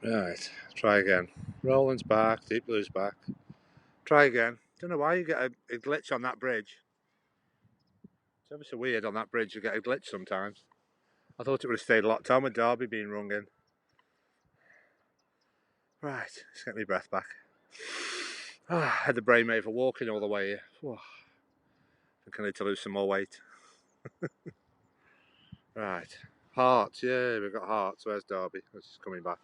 Right, try again. Roland's back, Deep Blue's back. Try again. Don't know why you get a glitch on that bridge. It's ever so weird on that bridge, you get a glitch sometimes. I thought it would have stayed locked on with Derby being rung in. Right, let's get my breath back. I had the brain made for walking all the way here. I think I need to lose some more weight. Right, Hearts, yeah, we've got Hearts. Where's Derby? It's coming back.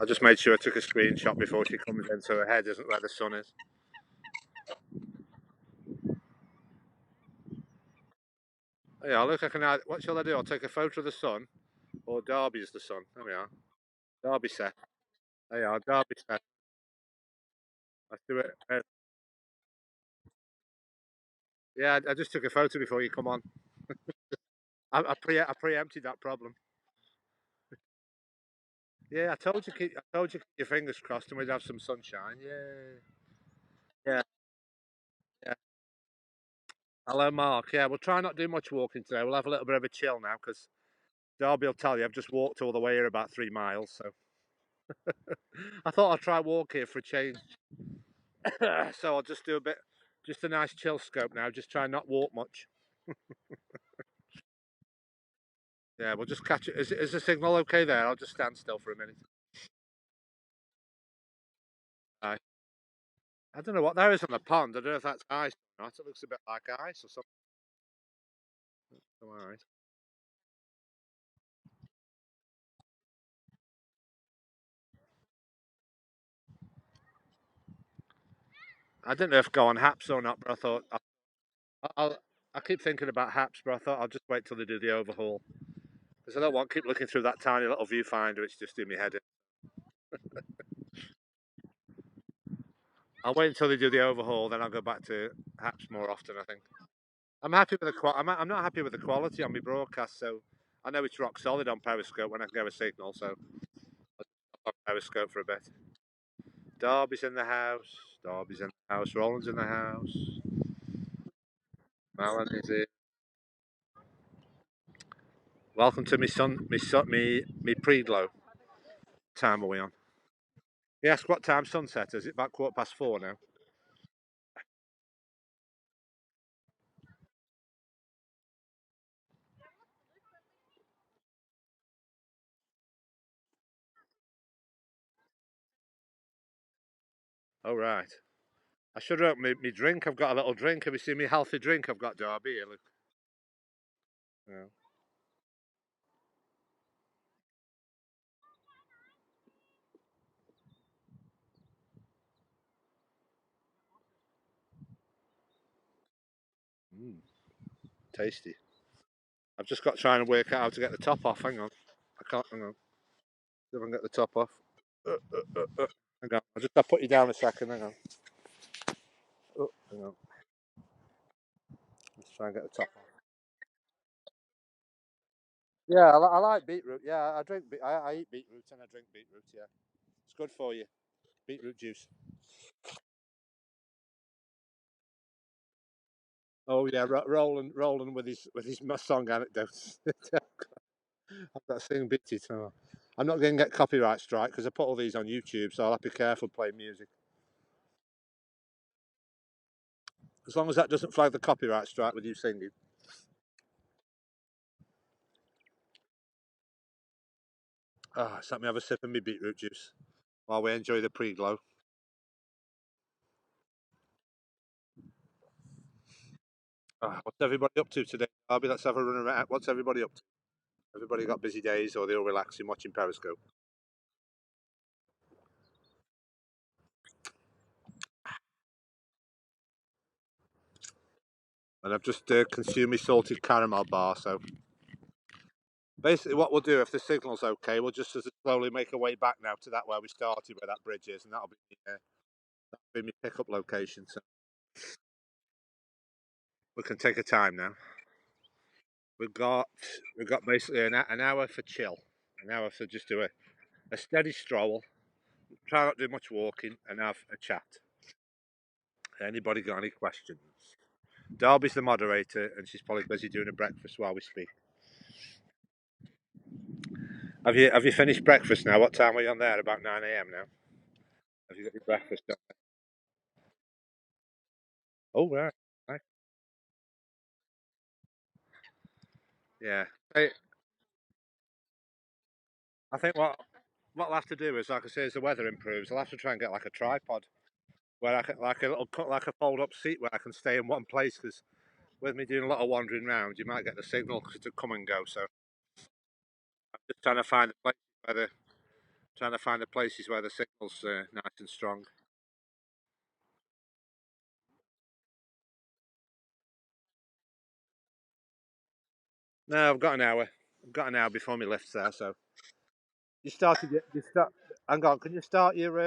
I just made sure I took a screenshot before she comes in so her head isn't where the sun is. Yeah, look, I can. What shall I do? I'll take a photo of the sun, or Derby's the sun. There we are. Derby set. There you are. Derby set. Let's do it. Yeah, I just took a photo before you come on. I preempted that problem. Yeah, I told you keep your fingers crossed and we'd have some sunshine. Yeah, yeah, yeah. Hello, Mark. Yeah, we'll try not do much walking today. We'll have a little bit of a chill now because Derby will tell you I've just walked all the way here about 3 miles. So I thought I'd try walk here for a change. So I'll just do a bit, just a nice chill scope now. Just try not walk much. Yeah, we'll just catch it. Is the signal okay there? I'll just stand still for a minute. Aye. I don't know what there is on the pond. I don't know if that's ice or not. It looks a bit like ice or something. All right. I didn't know if go on Haps or not, but I thought I'll. I keep thinking about Haps, but I thought I'll just wait till they do the overhaul because I don't want to keep looking through that tiny little viewfinder. It's just doing me head in. I'll wait until they do the overhaul, then I'll go back to Haps more often. I think I'm happy with the I'm not happy with the quality on my broadcast, so I know it's rock solid on Periscope when I get a signal. So I'll Periscope for a bit. Derby's in the house. Derby's in the house. Roland's in the house. Melanie's here. Welcome to me pre-glow. Time are we on? He asked what time sunset is. It about 4:15 now. Oh right. I should have opened me drink. I've got a little drink. Have you seen me healthy drink? I've got Derby here. Look. Yeah. Mm, tasty. I've just got trying to work out how to get the top off. Hang on. I can't. Hang on. See if I can get the top off. Hang on. I'll put you down a second. Hang on. Hang on. Let's try and get the top off. Yeah, I like beetroot. Yeah, I drink. I eat beetroot and I drink beetroot. Yeah, it's good for you. Beetroot juice. Oh yeah, Roland with his song anecdotes. I've got to sing bits. So I'm not going to get copyright strike because I put all these on YouTube, so I'll have to be careful playing music. As long as that doesn't flag the copyright strike with you singing. Ah, let me have a sip of my beetroot juice while we enjoy the pre-glow. Ah, what's everybody up to today, Darby? Let's have a run around. What's everybody up to? Everybody got busy days, or they're all relaxing, watching Periscope. And I've just consumed my salted caramel bar. So basically, what we'll do if the signal's okay, we'll just slowly make our way back now to that where we started, where that bridge is, and that'll be my pickup location. So we can take a time now. We've got we've got basically an hour for chill, an hour for just do a steady stroll, try not to do much walking, and have a chat. Anybody got any questions? Darby's the moderator, and she's probably busy doing a breakfast while we speak. Have you finished breakfast now? What time are you on there? About 9 a.m. now. Have you got your breakfast done? Oh right. Right. Yeah. Hey, I think what I'll have to do is, like I say, as the weather improves, I'll have to try and get like a tripod where I can like a little like a fold up seat where I can stay in one place. Because with me doing a lot of wandering around, you might get the signal to come and go. So I'm just trying to find the place where the trying to find the places where the signal's nice and strong. No, I've got an hour. I've got an hour before my lift's there. So you started. You start. Hang on. Can you start your?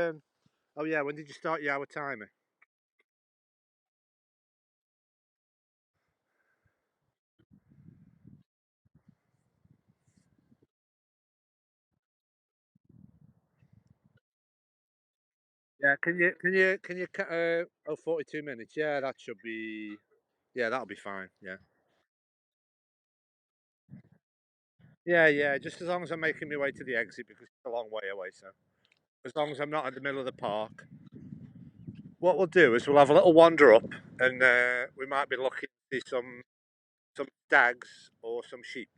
Oh yeah. When did you start your hour timer? Yeah. Oh, 42 minutes. Yeah, that should be. Yeah, that'll be fine. Yeah. Yeah, yeah. Just as long as I'm making my way to the exit because it's a long way away. So as long as I'm not in the middle of the park, what we'll do is we'll have a little wander up, and we might be looking to see some stags or some sheep.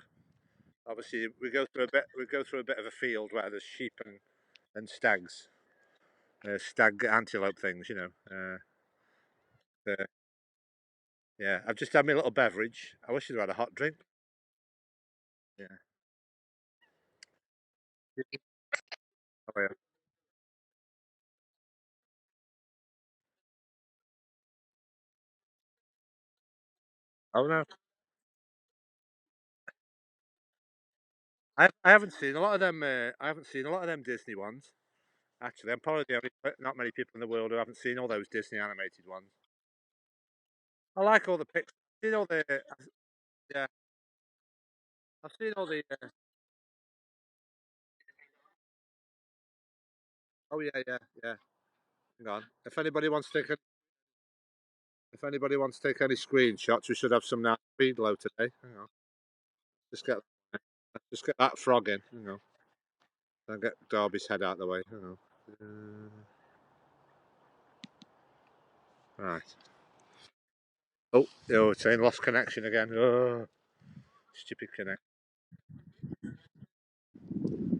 Obviously, we go through a bit. We go through a bit of a field where there's sheep and stags, stag antelope things. Uh, yeah. I've just had my little beverage. I wish I'd had a hot drink. Yeah. Oh, yeah. Oh no, I haven't seen a lot of them. I haven't seen a lot of them Disney ones. Actually, I'm probably the only not many people in the world who haven't seen all those Disney animated ones. I like all the pictures. I've seen all the yeah. I've seen all the. Oh yeah, yeah, yeah. Hang on. If anybody wants to take any screenshots, we should have some nice speed low today. Hang on. Just get let's just get that frog in. Hang on. Then get Darby's head out of the way. Hang on. Right. Oh, it's saying lost connection again. Oh, stupid connect.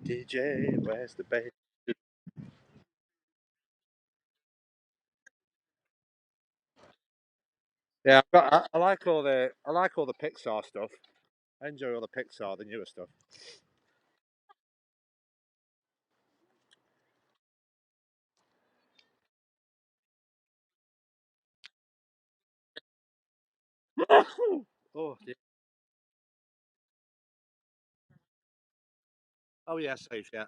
DJ, where's the bass? Yeah, I like all the Pixar stuff. I enjoy all the Pixar, the newer stuff. Oh, dear. Oh yeah, safe. Yeah.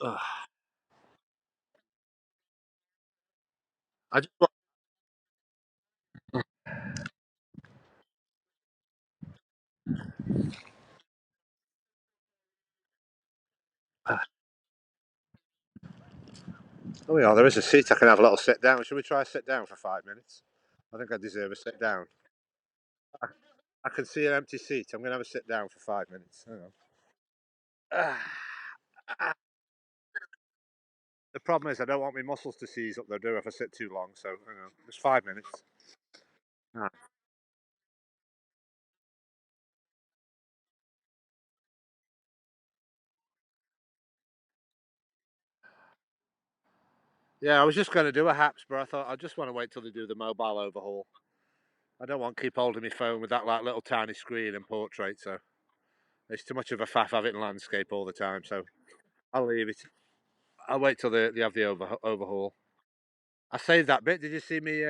Ugh. I just want, oh yeah, there is a seat. I can have a little sit down. Should we try a sit down for 5 minutes? I think I deserve a sit down. I, I can see an empty seat. I'm going to have a sit down for 5 minutes. Hang on. Ah. The problem is I don't want my muscles to seize up. They'll do if I sit too long. So hang on. Just 5 minutes. Ah. Yeah, I was just going to do a haps, but I thought I just want to wait till they do the mobile overhaul. I don't want to keep holding my phone with that like little tiny screen and portrait. So it's too much of a faff having landscape all the time. So I'll leave it. I'll wait till they have the overhaul. I saved that bit. Did you see me?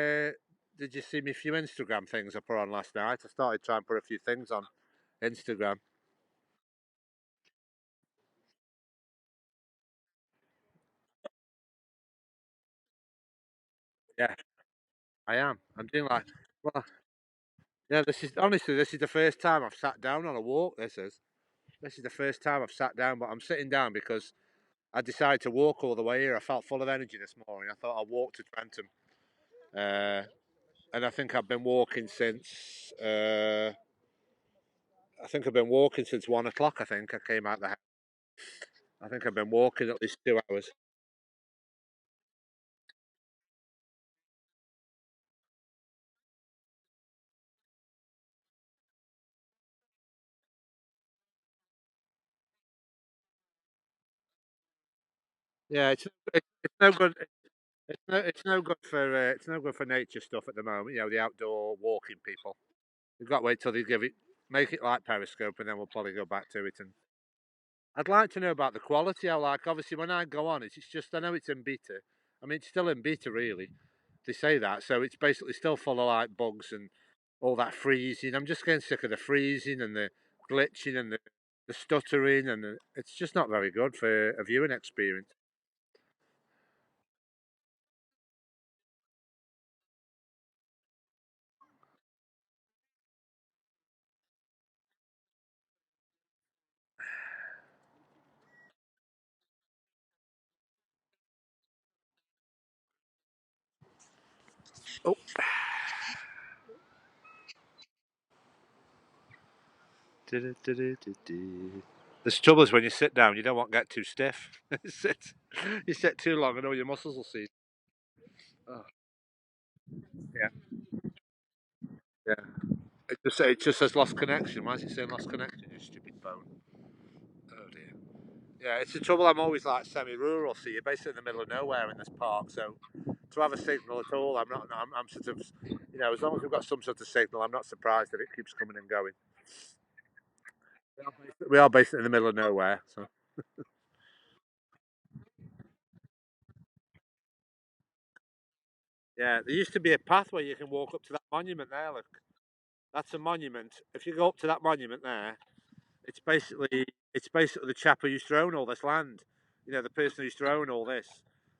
Did you see me few Instagram things I put on last night? I started trying to put a few things on Instagram. Yeah, I am. I'm doing like, well, yeah. This is honestly, this is the first time I've sat down on a walk. This is the first time I've sat down, but I'm sitting down because I decided to walk all the way here. I felt full of energy this morning. I thought I'd walk to Trentham, and I think I've been walking since. I think I've been walking since 1 o'clock. I think I came out the house. I think I've been walking at least 2 hours. Yeah, it's no good. It's no good for nature stuff at the moment. You know, the outdoor walking people. We've got to wait till they make it like Periscope, and then we'll probably go back to it. And I'd like to know about the quality. I like obviously when I go on it, it's just I know it's in beta. I mean, it's still in beta really. They say that, so it's basically still full of like bugs and all that freezing. I'm just getting sick of the freezing and the glitching and the stuttering, and it's just not very good for a viewing experience. Oh, the trouble is when you sit down, you don't want to get too stiff. You sit too long, and all your muscles will see. Oh, yeah, yeah. It just says lost connection. Why is it saying lost connection? You stupid phone. Oh dear. Yeah, it's the trouble. I'm always like semi-rural, so you're basically in the middle of nowhere in this park. So to have a signal at all, I'm not. I'm sort of, as long as we've got some sort of signal, I'm not surprised that it keeps coming and going. We are basically in the middle of nowhere. So yeah, there used to be a path where you can walk up to that monument there. Look, that's a monument. If you go up to that monument there, it's basically it's basically the chap who used to own all this land. The person who used to own all this.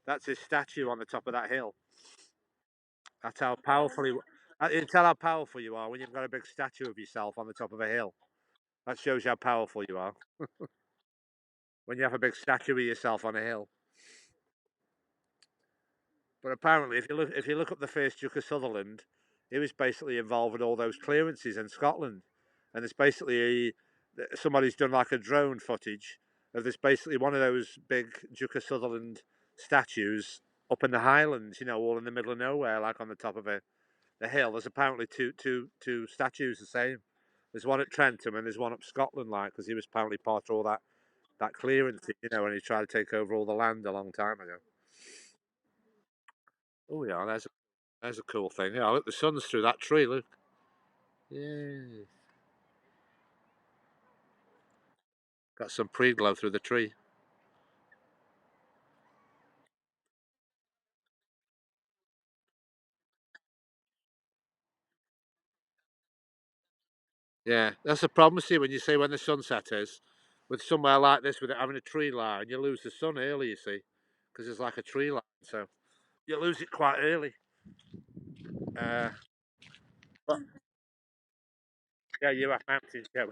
That's his statue on the top of that hill. That's how powerful you. You tell how powerful you are when you've got a big statue of yourself on the top of a hill. That shows you how powerful you are when you have a big statue of yourself on a hill. But apparently, if you look up the first Duke of Sutherland, he was basically involved with all those clearances in Scotland, and it's basically somebody's done like a drone footage of this basically one of those big Duke of Sutherland statues up in the Highlands, all in the middle of nowhere, like on the top of the hill. There's apparently two statues the same. There's one at Trentham and there's one up Scotland, like because he was apparently part of all that clearance, when he tried to take over all the land a long time ago. Oh yeah, there's a cool thing. Yeah, look, the sun's through that tree. Look, yeah, got some pre-glow through the tree. Yeah, that's the problem. See, when you say when the sunset is, with somewhere like this, with it having a tree line, you lose the sun early. You see, because there's like a tree line, so you lose it quite early. Uh, but yeah, you have mountains. Yeah,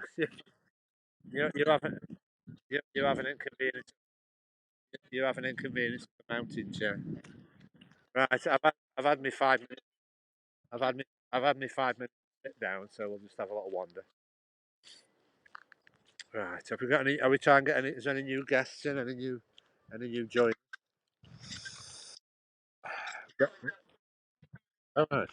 you have you have an inconvenience. You have an inconvenience of the mountains. Yeah. Right. I've had me 5 minutes. I've had me 5 minutes sit down, so we'll just have a little wander. Right. Have we got any? Are we trying to get any? Is there any new guests in? Any new join? Yeah. All right.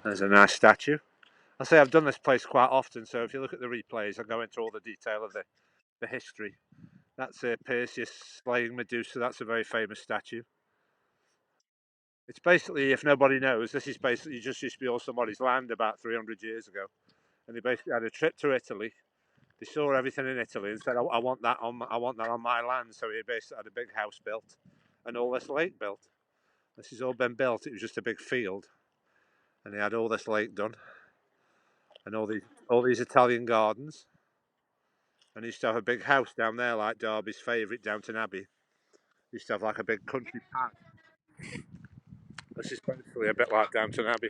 There's a nice statue. I say I've done this place quite often, so if you look at the replays, I go into all the detail of the history. That's Perseus slaying Medusa. That's a very famous statue. It's basically, if nobody knows, this is basically just used to be all somebody's land about 300 years ago. and they basically had a trip to Italy. They saw everything in Italy and said, I want that on I want that on my land." So he basically had a big house built and all this lake built. This has all been built. It was just a big field, and he had all this lake done and all these Italian gardens. And he used to have a big house down there, like Derby's favourite, Downton Abbey. He used to have like a big country park. This is basically a bit like Downton Abbey.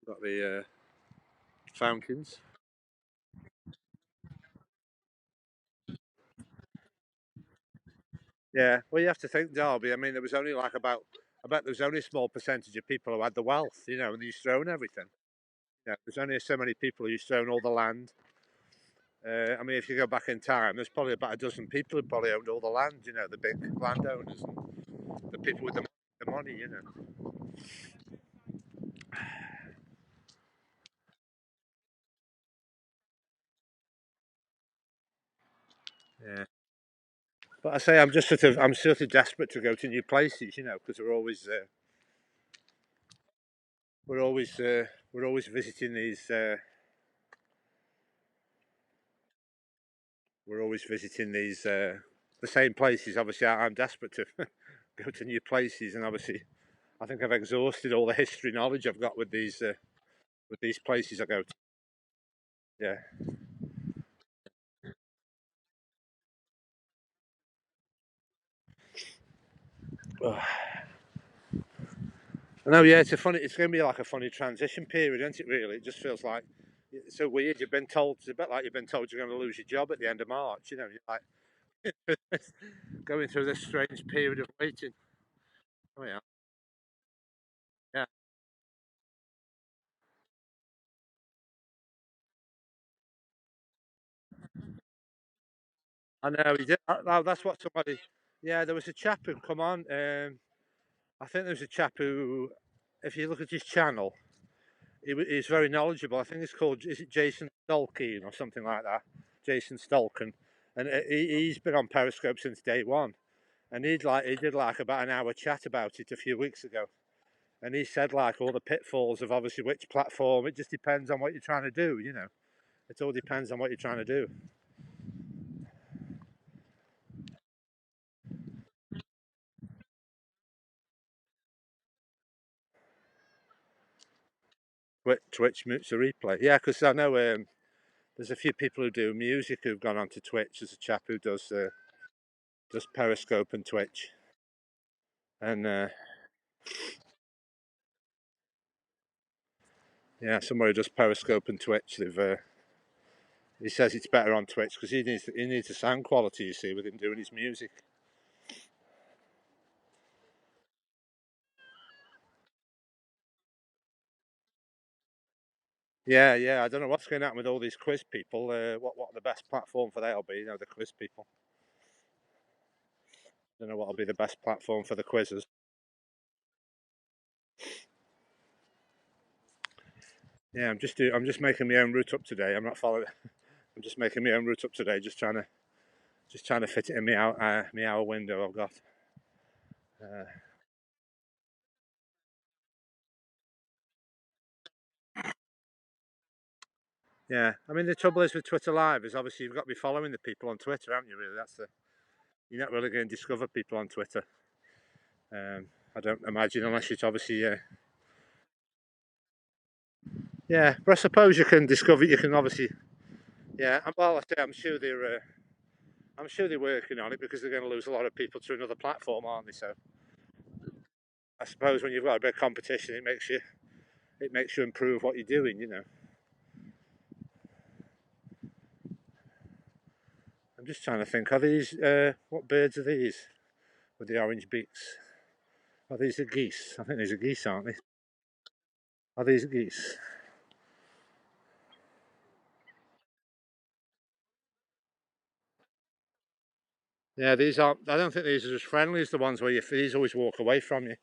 Got the fountains. Yeah, well, you have to think Derby. I mean, there was only like I bet there was only a small percentage of people who had the wealth, and they used to own everything. Yeah, there's only so many people who used to own all the land. I mean, if you go back in time, there's probably about a dozen people who probably owned all the land. The big landowners, and the people with the money. Yeah, but I say I'm sort of desperate to go to new places, because we're always we're always visiting these. We're always visiting these the same places. Obviously, I'm desperate to go to new places, and obviously, I think I've exhausted all the history knowledge I've got with these places I go to. Yeah. I know. Yeah, it's going to be like a funny transition period, isn't it? Really, it just feels like it's so weird. It's a bit like you've been told you're going to lose your job at the end of March. You're like going through this strange period of waiting. Oh yeah, yeah. I know. He did. That's what somebody. Yeah, there was a chap who come on. I think there was a chap who, if you look at his channel, he's very knowledgeable. I think it's called, is it Jason Stolkien or something like that? Jason Stolken, and he's been on Periscope since day one. And he did like about an hour chat about it a few weeks ago, and he said like all the pitfalls of obviously which platform. It just depends on what you're trying to do. It all depends on what you're trying to do. Twitch mutes the replay. Yeah, because I know there's a few people who do music who've gone onto Twitch. There's a chap who does Periscope and Twitch, and yeah, somebody who does Periscope and Twitch. He says it's better on Twitch because he needs the sound quality. You see, with him doing his music. Yeah, yeah. I don't know what's going to happen with all these quiz people. What the best platform for that'll be? The quiz people. I don't know what'll be the best platform for the quizzes. Yeah, I'm just making my own route up today. I'm not following. I'm just making my own route up today. Just trying to fit it in my hour window I've got. Uh, yeah, I mean the trouble is with Twitter Live is obviously you've got to be following the people on Twitter, haven't you? Really, you're not really going to discover people on Twitter. I don't imagine unless it's obviously yeah. But I suppose you can discover. You can obviously yeah. Well, I say I'm sure they're working on it because they're going to lose a lot of people to another platform, aren't they? So I suppose when you've got a bit of competition, it makes you improve what you're doing. I'm just trying to think. Are these what birds are these with the orange beaks? Are these the geese? I think these are geese, aren't they? Are these geese? Yeah, these aren't. I don't think these are as friendly as the ones where these always walk away from you.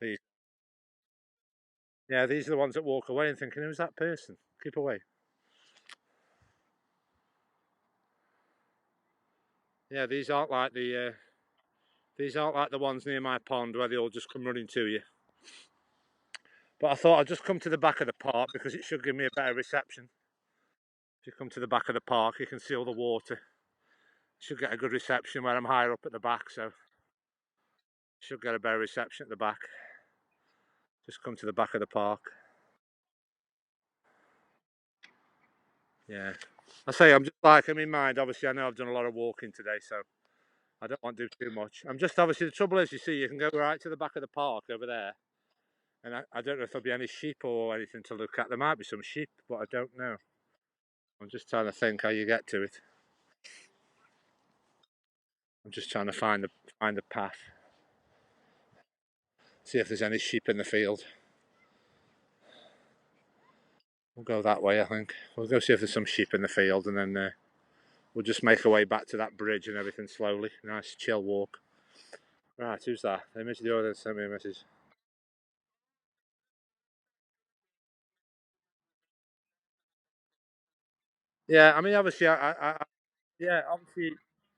These. Yeah, these are the ones that walk away and thinking, "Who's that person? Keep away." Yeah, these aren't like the ones near my pond where they all just come running to you. But I thought I'd just come to the back of the park because it should give me a better reception. If you come to the back of the park, you can see all the water. Should get a good reception where I'm higher up at the back, so should get a better reception at the back. Just come to the back of the park. Yeah. I say I'm just like, I'm in mind, obviously I know I've done a lot of walking today, so I don't want to do too much. I'm just, obviously the trouble is, you see, you can go right to the back of the park over there, and I don't know if there'll be any sheep or anything to look at. There might be some sheep, but I don't know. I'm just trying to think how you get to it. I'm just trying to find the path. See if there's any sheep in the field. We'll go that way, I think. We'll go see if there's some sheep in the field, and then we'll just make our way back to that bridge and everything slowly. Nice chill walk. Right, who's that? The image of the audience sent me a message. Yeah, I mean, obviously, yeah, obviously,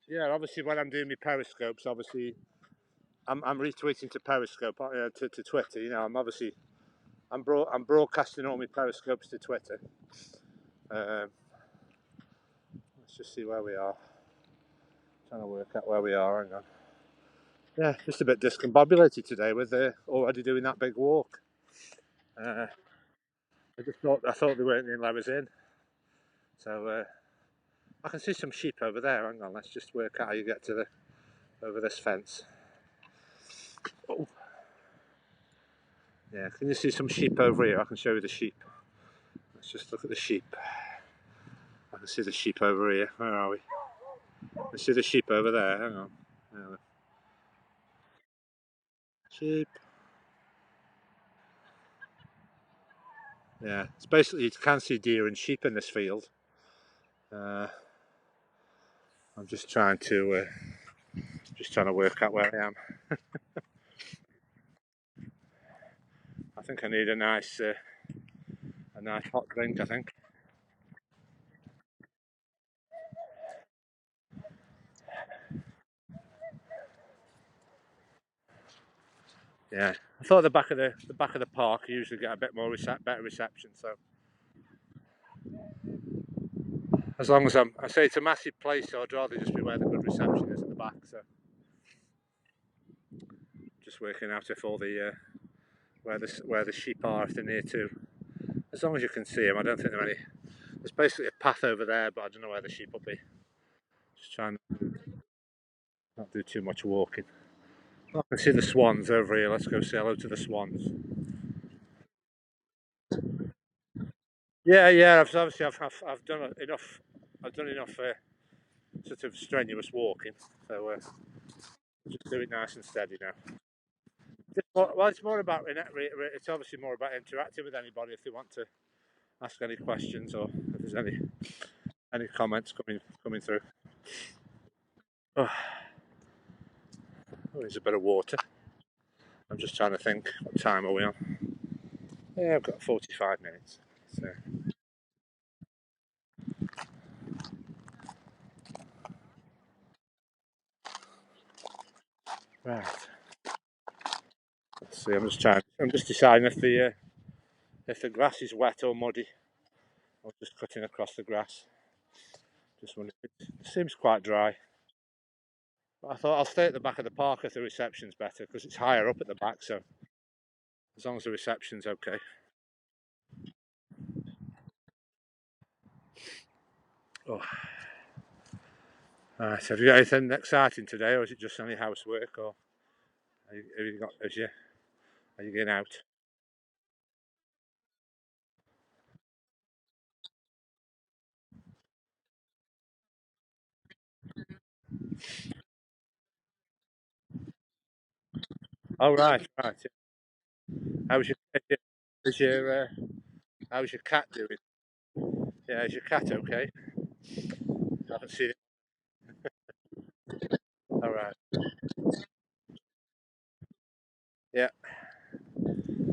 yeah, obviously, when I'm doing my periscopes, obviously, I'm retweeting to Periscope to Twitter. You know, I'm broadcasting all my periscopes to Twitter. Um, let's just see where we are. Trying to work out where we are. Hang on. Yeah, just a bit discombobulated today with already doing that big walk. Uh, I thought they weren't in limousine. So I can see some sheep over there. Hang on, let's just work out how you get to the over this fence. Oh, yeah, can you see some sheep over here? I can show you the sheep. Let's just look at the sheep. I can see the sheep over here. Where are we? I see the sheep over there. Hang on. Sheep. Yeah, it's basically you can see deer and sheep in this field. I'm just trying to work out where I am. I think I need a nice hot drink. I think. Yeah, I thought the back of the park you usually get a bit more better reception. So as long as I say it's a massive place, so I'd rather just be where the good reception is at the back. So just working out if all the where the sheep are, if they're near to. As long as you can see them, I don't think there are any. There's basically a path over there, but I don't know where the sheep will be. Just trying to not do too much walking. Oh, I can see the swans over here. Let's go say hello to the swans. Yeah, yeah. I've done enough. I've done enough sort of strenuous walking, so just do it nice and steady now. Well, it's more about it's obviously more about interacting with anybody if they want to ask any questions or if there's any comments coming through. Oh, there's a bit of water. I'm just trying to think. What time are we on? Yeah, I've got 45 minutes. So right. Let's see. I'm just deciding if the grass is wet or muddy. I'm just cutting across the grass. Just wondering. It seems quite dry. But I thought I'll stay at the back of the park if the reception's better because it's higher up at the back. So as long as the reception's okay. Oh. Right. Have you got anything exciting today, or is it just only housework, or have you got? Are you getting out? Oh right, right. How's your is your how's your cat doing? Yeah, is your cat okay? I haven't seen it. All right. Yeah,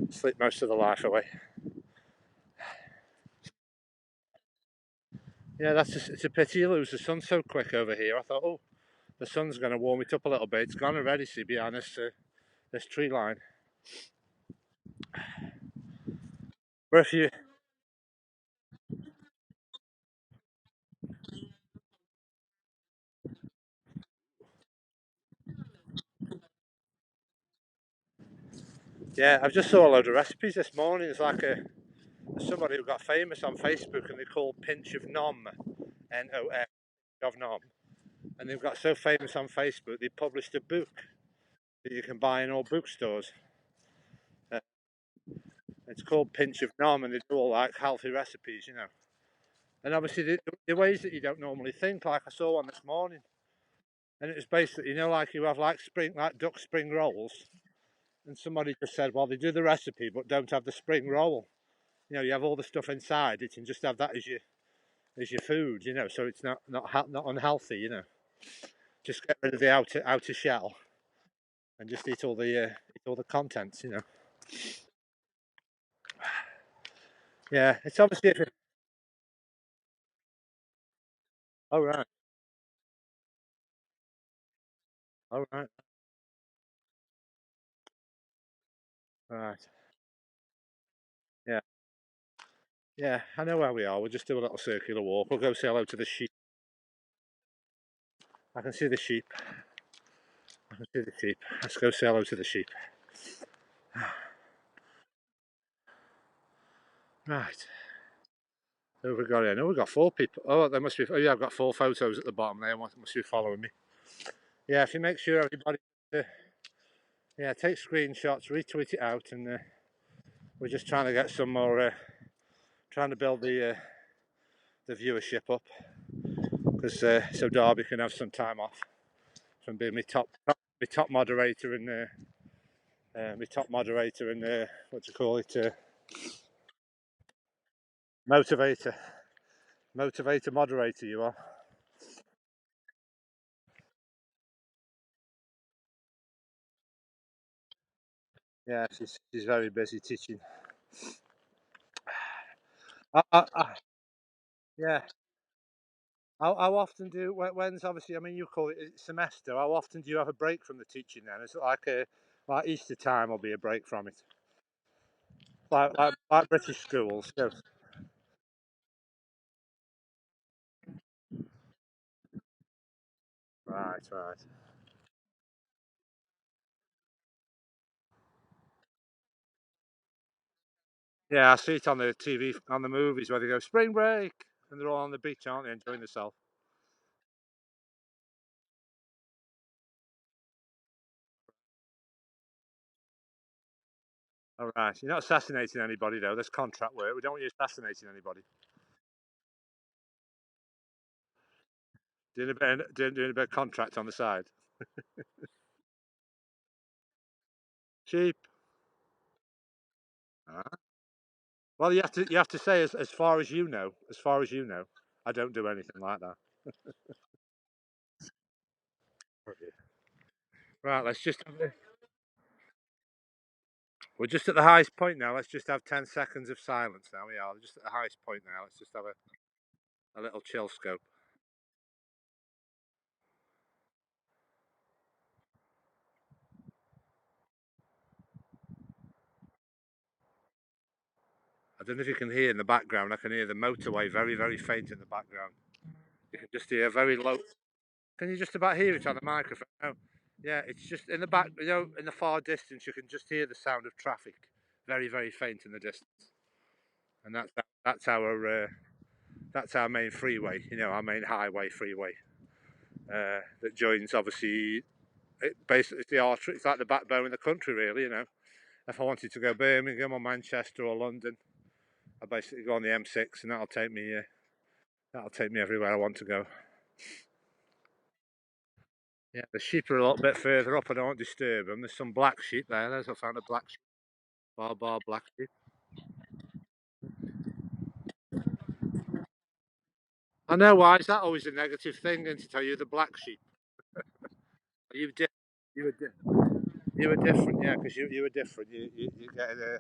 sleep most of the life away. Yeah, it's a pity you lose the sun so quick over here. I thought, oh, the sun's going to warm it up a little bit. It's gone already, to be honest. This tree line. But if you, yeah, I've just saw a load of recipes this morning. It's like somebody who got famous on Facebook, and they call pinch of nom, NOM of nom, and they've got so famous on Facebook they published a book that you can buy in all bookstores. Uh, it's called Pinch of Nom, and they do all like healthy recipes, you know. And obviously the ways that you don't normally think. Like I saw one this morning, and it was basically, you know, like you have like duck spring rolls, and somebody just said, well, they do the recipe but don't have the spring roll. You know, you have all the stuff inside it and just have that as your food. You know, so it's not unhealthy. You know, just get rid of the outer shell and just eat all the contents. You know, yeah, it's obviously. Oh right, oh right, right. Yeah, yeah. I know where we are. We'll just do a little circular walk. We'll go say hello to the sheep. I can see the sheep. I can see the sheep. Let's go say hello to the sheep. Right. Who have we got here? No, we've got four people. Oh, there must be. Oh, yeah, I've got four photos at the bottom there. Must be following me. Yeah, if you make sure everybody. Yeah, take screenshots, retweet it out, and we're just trying to get some more. Trying to build the viewership up, because so Darby can have some time off from being my top moderator and what do you call it? Motivator, motivator, moderator. You are. Yeah, she's very busy teaching. Yeah. How often when's obviously, I mean, you call it semester, how often do you have a break from the teaching then? Is it like Easter time will be a break from it? Like British schools? Yes. Right, right. Yeah, I see it on the TV, on the movies where they go, spring break, and they're all on the beach, aren't they, enjoying themselves? All right. You're not assassinating anybody, though. There's contract work. We don't want you assassinating anybody. Doing a bit of contract on the side. Cheap. Ah. Well, you have to say, as far as you know, as far as you know, I don't do anything like that. Right, we're just at the highest point now. Let's just have 10 seconds of silence now. We are just at the highest point now. Let's just have a little chill scope. I don't know if you can hear in the background. I can hear the motorway very, very faint in the background. You can just hear very low. Can you just about hear it on the microphone? No. Yeah, it's just in the back, you know, in the far distance, you can just hear the sound of traffic very, very faint in the distance. And that's our main freeway, you know, our main highway freeway that joins, obviously, basically it's the artery. It's like the backbone of the country, really. You know, if I wanted to go Birmingham or Manchester or London, I basically go on the M6, and that'll take me everywhere I want to go. Yeah, the sheep are a little bit further up. I don't want to disturb them. There's some black sheep there. I found a black sheep, bar black sheep. I know, why is that always a negative thing? And to tell you the black sheep, you di- you were you were different, yeah, because you were different. You getting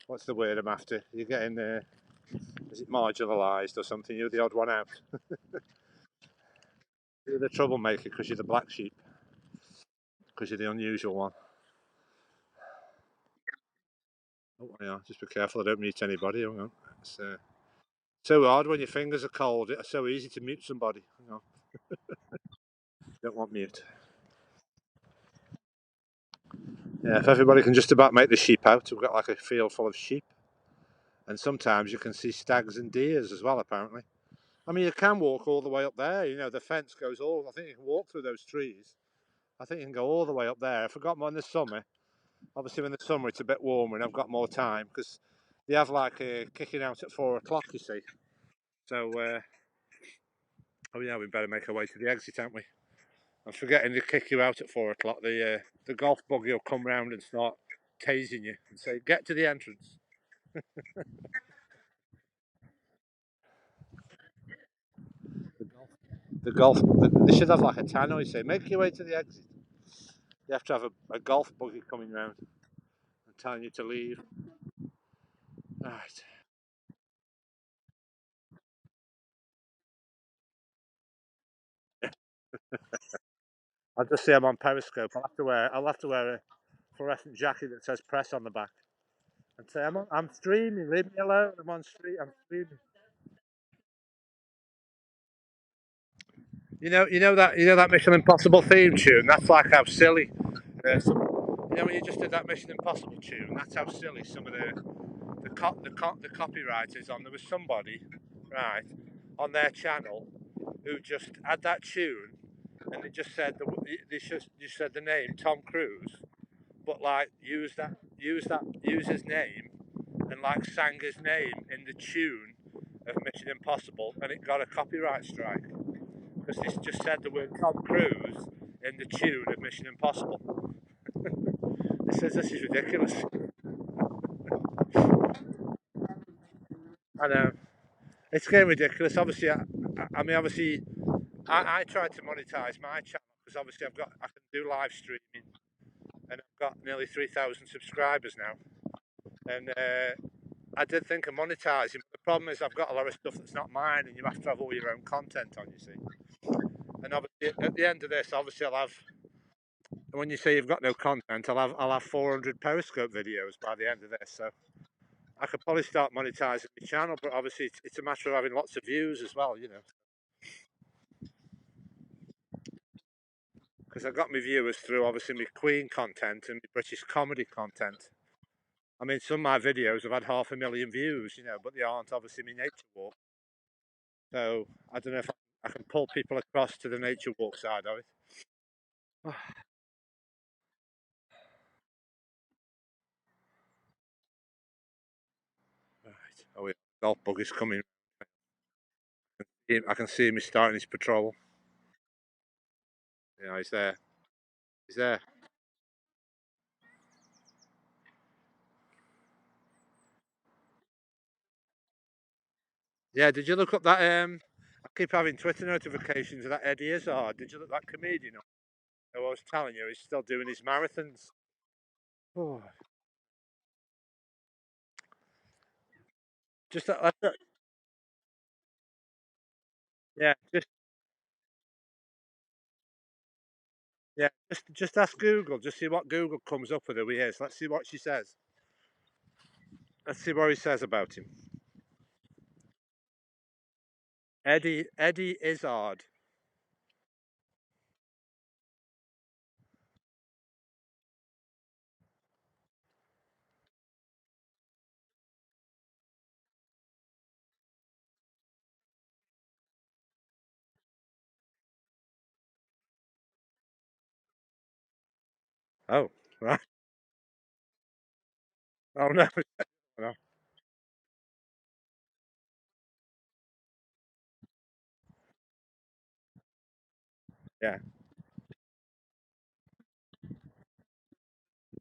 what's the word I'm after? You're getting is it marginalised or something? You're the odd one out. You're the troublemaker because you're the black sheep, because you're the unusual one. Oh, yeah, just be careful I don't mute anybody. Hang on. It's so hard when your fingers are cold. It's so easy to mute somebody. Hang on. Don't want mute. Yeah, if everybody can just about make the sheep out, we've got like a field full of sheep. And sometimes you can see stags and deers as well, apparently. I mean, you can walk all the way up there. You know, the fence goes all. I think you can walk through those trees. I think you can go all the way up there. I forgot more in the summer. Obviously, in the summer it's a bit warmer and I've got more time because they have like kicking out at 4 o'clock. You see. So, oh yeah, we better make our way to the exit, haven't we? I'm forgetting to kick you out at 4 o'clock. The golf buggy will come round and start tasing you and say, "Get to the entrance." The golf, they should have like a tannoy say, "Make your way to the exit." You have to have a golf buggy coming round and telling you to leave. Right. I'll just say I'm on Periscope. I'll have to wear a fluorescent jacket that says "press" on the back and say, I'm streaming. Leave me alone. I'm on stream. I'm streaming. You know that Mission Impossible theme tune. That's like how silly. When you just did that Mission Impossible tune, that's how silly some of the copywriters on. There was somebody, right, on their channel who just had that tune, and they just said just said the name Tom Cruise, but like use his name, and like sang his name in the tune of Mission Impossible, and it got a copyright strike because this just said the word Tom Cruise in the tune of Mission Impossible. This is ridiculous. I know it's getting ridiculous. Obviously, obviously, I tried to monetize my channel because obviously I can do live streaming, and I've got nearly 3,000 subscribers now, and I did think of monetizing. But the problem is I've got a lot of stuff that's not mine, and you have to have all your own content on. You see, and obviously at the end of this, obviously I'll have. When you say you've got no content, I'll have 400 Periscope videos by the end of this. So I could probably start monetizing my channel, but obviously it's a matter of having lots of views as well, because I got my viewers through obviously my Queen content and my British comedy content. I mean, some of my videos have had 500,000 views, but they aren't obviously my nature walk. So I don't know if I can pull people across to the nature walk side of it. Right. Oh, yeah. Golf buggy's coming. I can see him. He's starting his patrol. Yeah, he's there. He's there. Yeah, did you look up that? I keep having Twitter notifications of that Eddie Izzard. Did you look at that comedian? Who I was telling you, he's still doing his marathons. Oh, just yeah, just ask Google. Just see what Google comes up with who he is. Let's see what she says. Let's see what he says about him. Eddie Izzard. Oh, right. Oh no, no. Yeah,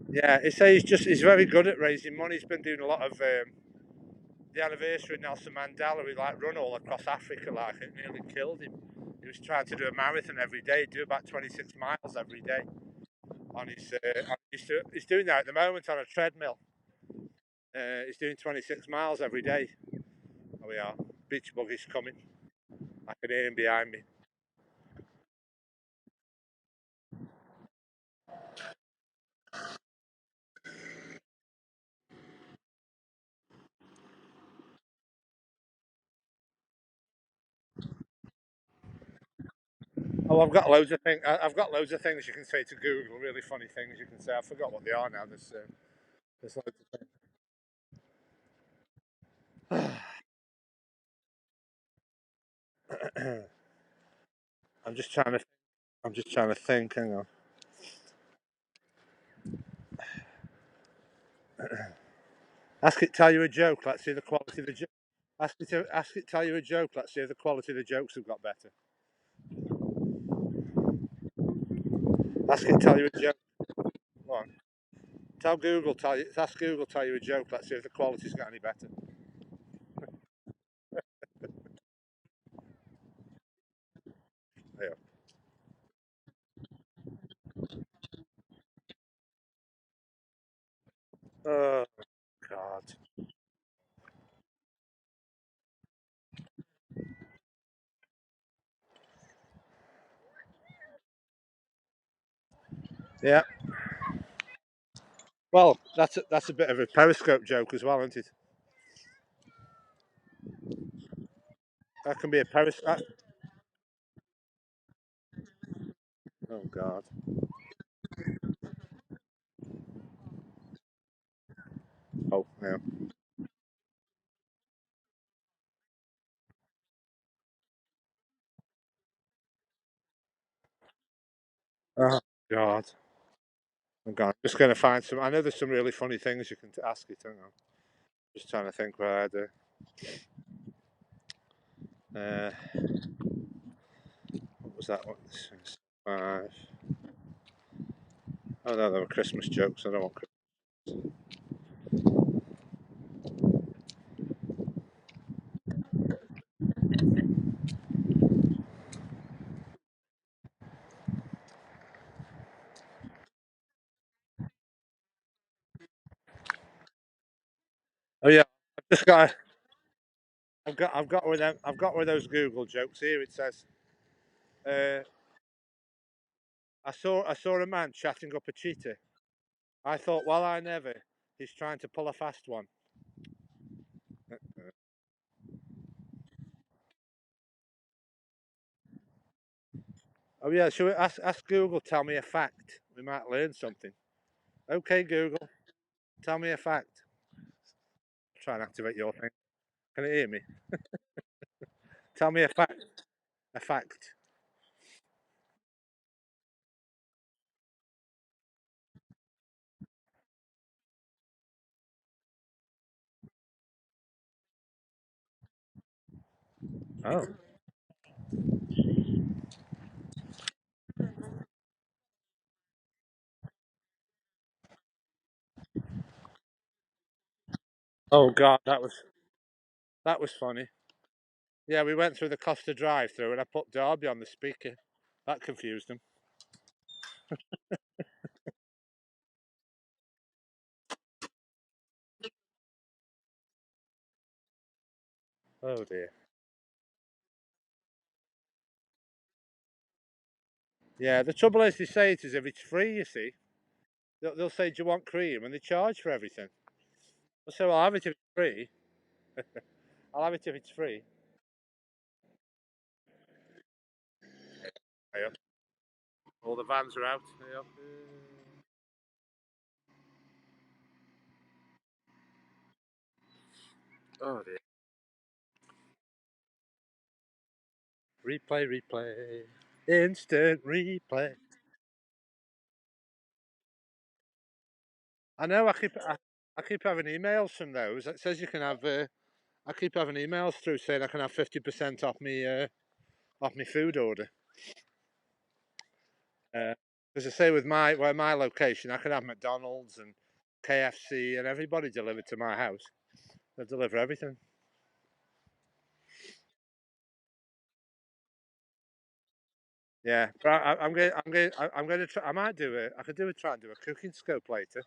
yeah. He says he's very good at raising money. He's been doing a lot of the anniversary of Nelson Mandela. He like run all across Africa, like it nearly killed him. He was trying to do a marathon every day, do about 26 miles every day on his. He's doing that at the moment on a treadmill. He's doing 26 miles every day. Oh, we are. Beach buggy's coming. I can hear him behind me. Oh, I've got loads of things. I've got loads of things you can say to Google. Really funny things you can say. I forgot what they are now. There's loads of things. I'm just trying to. I'm just trying to think. Hang on. Ask it. Tell you a joke. Let's see the quality of the joke. Ask it. Tell you a joke. Let's see if the quality of the jokes have got better. Ask it. Tell you a joke. Go on. Tell Google. Tell you. Ask Google. Tell you a joke. Let's see if the quality's got any better. Yeah. Oh God. Yeah. Well, that's a bit of a periscope joke as well, isn't it? That can be a periscope. Oh God. Oh yeah. Oh God. Oh God. I'm just going to find some. I know there's some really funny things you can ask it. Hang on. Just trying to think where I do. Uh, what was that one? Five. Oh no, they were Christmas jokes. I don't want. Oh yeah. I've just got. I've got one of them. I've got one of those Google jokes here. It says, uh, I saw a man chatting up a cheetah. I thought, well, I never. He's trying to pull a fast one. Oh yeah, should we ask Google? Tell me a fact. We might learn something. Okay, Google, tell me a fact. Try and activate your thing. Can you hear me? Tell me a fact. A fact. Oh. Oh God, that was funny. Yeah, we went through the Costa drive-through, and I put Derby on the speaker. That confused them. Oh dear. Yeah, the trouble is, they say it is if it's free. You see, they'll say, "Do you want cream?" and they charge for everything. I say, "Well, I'll have it if it's free. I'll have it if it's free." Yeah. All the vans are out. Yeah. Oh dear. Replay, replay, instant replay. I know. I keep having emails from those. It says you can have. I keep having emails through saying I can have 50% off my food order. As I say, with my location, I can have McDonald's and KFC and everybody delivered to my house. They deliver everything. Yeah, but I'm going to try. I might do it. I could do a try and do a cooking scope later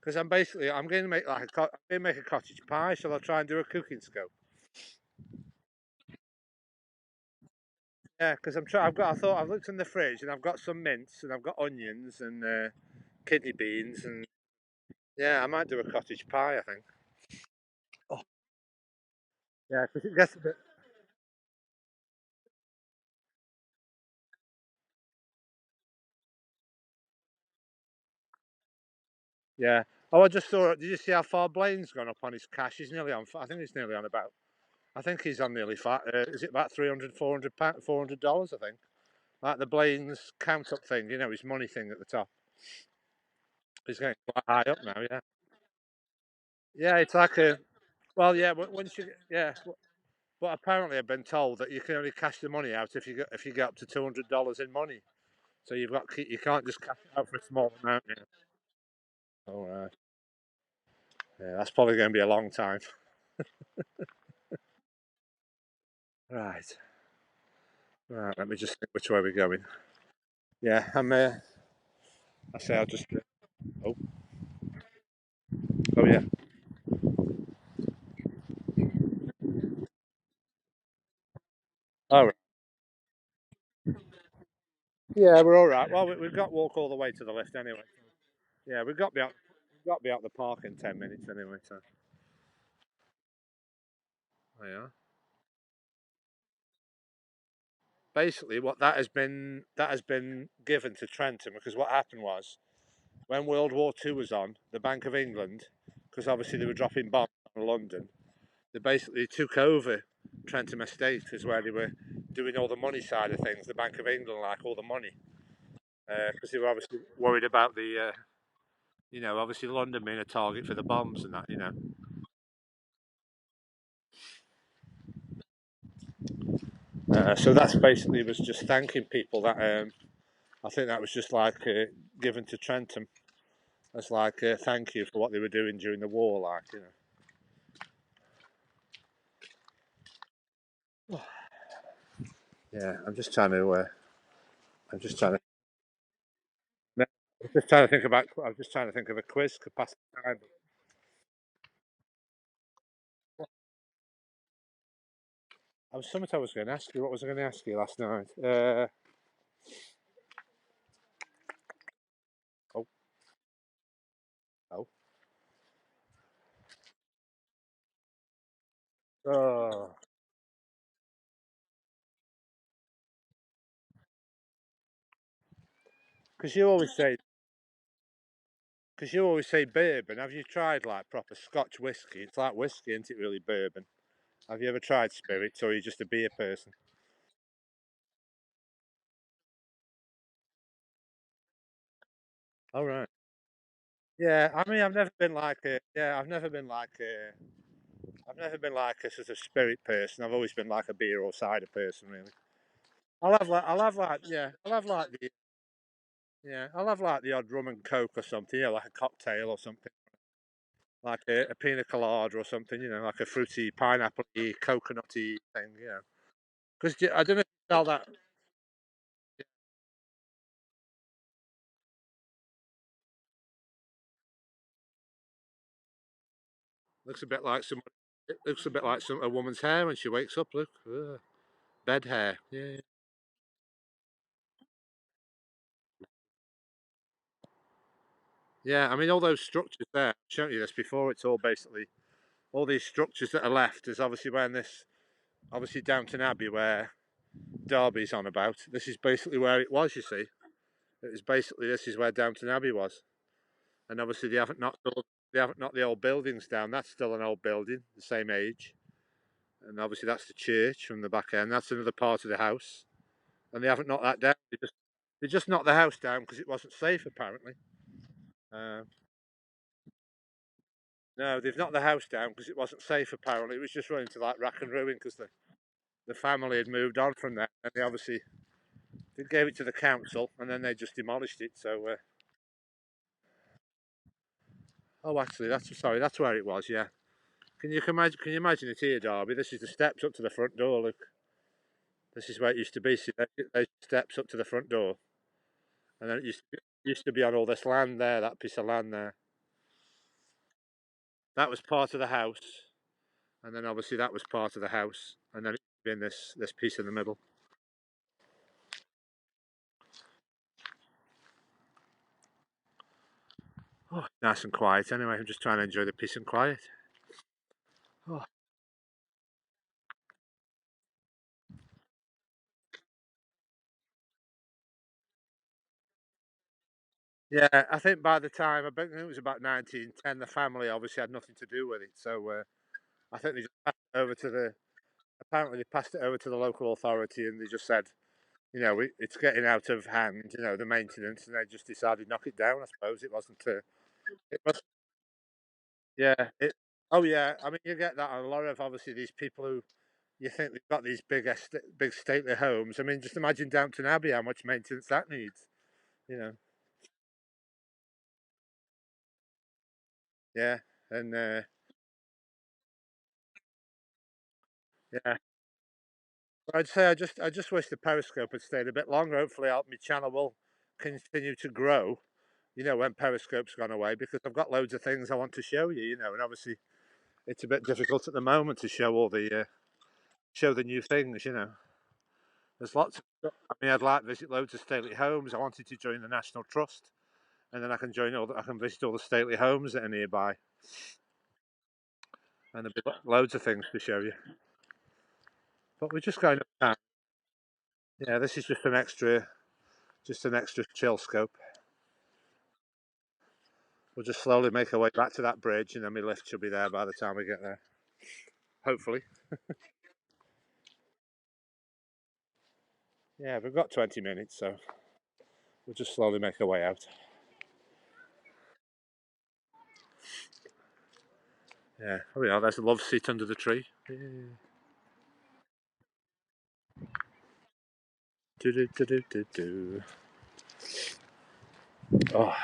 because I'm going to make I'm going to make a cottage pie. So I'll try and do a cooking scope. Yeah, because I thought I've looked in the fridge and I've got some mince and I've got onions and kidney beans and yeah, I might do a cottage pie. I think. Oh, yeah, because it gets a bit. Yeah. Oh, I just saw. Did you see how far Blaine's gone up on his cash? He's nearly on. I think he's nearly on about. I think he's on nearly fat. Is it about 300, $400? I think. Like the Blaine's count up thing, his money thing at the top. He's getting quite high up now. Yeah. Yeah, it's like a. Well, yeah. Once you. Yeah. But apparently, I've been told that you can only cash the money out if you get up to $200 in money. So you can't just cash it out for a small amount. Yeah. All right. Yeah, that's probably going to be a long time. Right. Right. Let me just think which way we're going. Yeah, I'm. I say I'll just. Oh. Oh yeah. All right. Yeah, we're all right. Well, we've got to walk all the way to the left anyway. Yeah, we've got to be out. We've got to be out the park in 10 minutes anyway. So. Oh, yeah. Basically, what that has been given to Trentham because what happened was when World War Two was on, the Bank of England, because obviously they were dropping bombs on London, they basically took over Trentham Estate, is where they were doing all the money side of things. The Bank of England like all the money because they were obviously worried about obviously London being a target for the bombs and that. So that's basically was just thanking people that I think that was just like given to Trentham as like thank you for what they were doing during the war, like. Yeah, I'm just trying to. I'm just trying to. No, I'm just trying to think about. I'm just trying to think of a quiz to pass the time. I was something I was going to ask you. What was I going to ask you last night? Oh, oh, oh. Because you always say, because you always say bourbon. Have you tried like proper Scotch whiskey? It's like whiskey, isn't it? Really bourbon. Have you ever tried spirits, or are you just a beer person? All right. Yeah, I mean, I've never been like a. Yeah, I've never been like a. I've never been like a sort of spirit person. I've always been like a beer or cider person, really. I'll have like the odd rum and coke or something, like a cocktail or something, like a pina colada or something, like a fruity, pineapple-y, coconutty thing. Because I don't know if you smell that. Looks a bit like some. It looks a bit like a woman's hair when she wakes up. Look, ugh, bed hair. Yeah, yeah. I mean, all those structures there. I've shown you this before. It's all basically all these structures that are left is obviously when obviously Downton Abbey, where Derby's on about. This is basically where it was. You see, it was basically this is where Downton Abbey was, and obviously they haven't knocked the old buildings down. That's still an old building, the same age, and obviously that's the church from the back end. That's another part of the house, and they haven't knocked that down. They just knocked the house down because it wasn't safe apparently. Uh, no, they've knocked the house down because it wasn't safe apparently. It was just running to like rack and ruin because the family had moved on from there, and they obviously they gave it to the council, and then they just demolished it. So, oh, actually, that's where it was. Yeah. Can you imagine it here, Derby? This is the steps up to the front door. Look, this is where it used to be. See, there's steps up to the front door, and then it used to be on all this land there. That piece of land there. That was part of the house, and then obviously that was part of the house, and then it's been this piece in the middle. Oh, nice and quiet. Anyway, I'm just trying to enjoy the peace and quiet. Oh, Yeah, I think by the time I think it was about 1910, the family obviously had nothing to do with it. So I think they just passed it over to the. Apparently, they passed it over to the local authority, and they just said, it's getting out of hand. The maintenance, and they just decided to knock it down. I suppose it wasn't. It was. Yeah. Oh yeah. I mean, you get that on a lot of obviously these people who you think they've got these big stately homes. I mean, just imagine Downton Abbey, how much maintenance that needs. You know. Yeah. And yeah. I'd say I just wish the Periscope had stayed a bit longer. Hopefully, my channel will continue to grow. When Periscope's gone away, because I've got loads of things I want to show you. And obviously it's a bit difficult at the moment to show all the show the new things. There's lots. I mean, I'd like to visit loads of stately homes. I wanted to join the National Trust, and then I can I can visit all the stately homes that are nearby, and there'll be loads of things to show you. But we're just going up time. Yeah, this is just an extra chill scope. We'll just slowly make our way back to that bridge, and then my lift should be there by the time we get there. Hopefully. Yeah, we've got 20 minutes, so we'll just slowly make our way out. Yeah, oh yeah, there's a love seat under the tree. Do, do, do, do, do, do. Oh,